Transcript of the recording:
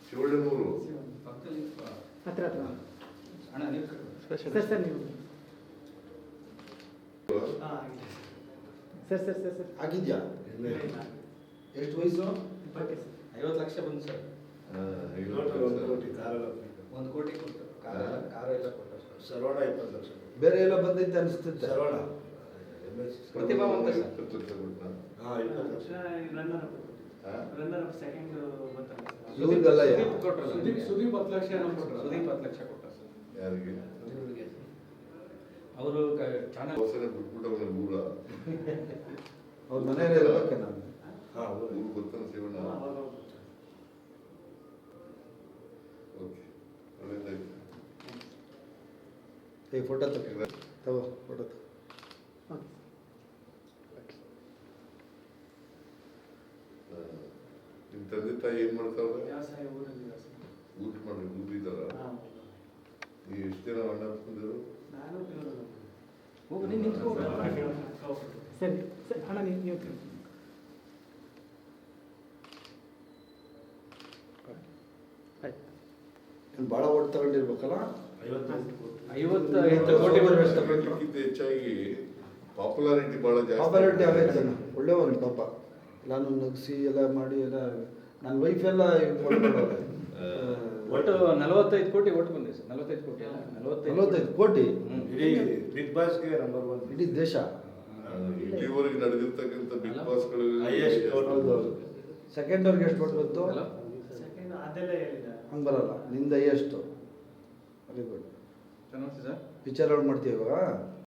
ಶಿವಳ್ಳಿಮೂರು ಹತ್ರ ಹತ್ರ ಅಣ್ಣ ನೀವು ಸರ್ ನೀವು ಸರ್ ಆಗಿದ್ಯಾ ಎಷ್ಟು ವಯಸ್ಸು? 50 ಲಕ್ಷ ಬಂತು ಸರ್. 1 ಕೋಟಿ ಕೊಟ್ಟು ಕಾರು ಎಲ್ಲ ಕೊಟ್ಟು ಸರ್. ಸರ್ವಣ 20 ಲಕ್ಷ. ಬೇರೆ ಎಲ್ಲ ಬಂದೈತೆ ಅನಿಸ್ತೈತೆ. ಸರ್ವಣ ಪ್ರತಿಭಾವಂತ ಸರ್. 20 ಲಕ್ಷ. ಇವ್ರಿಗೆಲ್ಲ ಸುದೀಪ್ ಕೊಟ್ಟರು ಸರ್. ಸುದೀಪ್ 10 ಲಕ್ಷ ಸುದೀಪ್ 10 ಲಕ್ಷ ಕೊಟ್ಟ ಸರ್. ಯಾರಿಗೆ ಅವರು ಚಾನಲ್ ಹೊಸನೆ ಬಿಟ್ಬಿಟ್ಟವ್ರೆ ಊರ ಅವ್ರ ಮನೆಯಲ್ಲೇ ಇರ್ಬೇಕೆ ನಾನು. ಊರು ಗೊತ್ತಾನ ಶಿವಣ್ಣ. ಓಕೆ ಒಳ್ಳೆದಾಯ್ತು. ಫೋಟೋ ತಗೋ ಫೋಟೋ ನಿಮ್ಮ ತಂದೆ ತಾಯಿ ಏನ್ ಮಾಡ್ತಾವ್ರೆ? ವ್ಯವಸಾಯ ಊರಲ್ಲಿ ಊಟ ಮಾಡಿ ಊರಿದಾರ? ನೀವು ಎಷ್ಟು ಜನ ಅಣ್ಣ ಬಂದಿರು? ನಾನು ಹೋಗಿ ನೀನು ನಿಂತ್ಕೋ. ಸರಿ ಸರಿ ಅಣ್ಣ ನೀವು ಭಾಳ ಓಟ್ ತಗೊಂಡಿರ್ಬೇಕಲ್ಲ. 55 ಕೋಟಿ ಬರಬೇಕು. ಅದಕ್ಕಿಂತ ಹೆಚ್ಚಾಗಿ ಪಾಪ್ಯುಲಾರಿಟಿ ಬಹಳ ಜಾಸ್ತಿ. ಪಾಪ್ಯುಲಾರಿಟಿ ಆಗೈತೆ. ಒಳ್ಳೆಯವನು ಪಾಪ. ನಾನು ನಗಿಸಿ ಎಲ್ಲ ಮಾಡಿ ಎಲ್ಲ ನನ್ನ ವೈಫ್ ಎಲ್ಲ ಒಟ್ಟು 45 ಕೋಟಿ ಒಟ್ಟು ಬಂದಿದೆ ಸರ್. 45 ಕೋಟಿ ಅಲ್ಲ 45 ಕೋಟಿ ಇಡೀ ಬಿಗ್ ಬಾಸ್ಗೆ ನಂಬರ್ 1 ಇಡೀ ದೇಶ. ಇಲ್ಲಿವರೆಗೆ ನಡೆದಿರ್ತಕ್ಕಂಥ ಬಿಗ್ ಬಾಸ್ಗಳು Highest vote. ಹೌದು. ಸೆಕೆಂಡ್ ಅವ್ರಿಗೆ ಎಷ್ಟು ಕೊಟ್ಟು ಬಂತು? ಸೆಕೆಂಡ್ ಅದೆಲ್ಲ ಹೇಳಿದ ಹಂಗೆ ಬರಲ್ಲ. ನಿಂದ ಎಷ್ಟು? Very good. ಚೆನ್ನಾಗಿ ಸರ್. ಪಿಕ್ಚರ್ ಔಟ್ ಮಾಡ್ತೀವಿ ಇವಾಗ.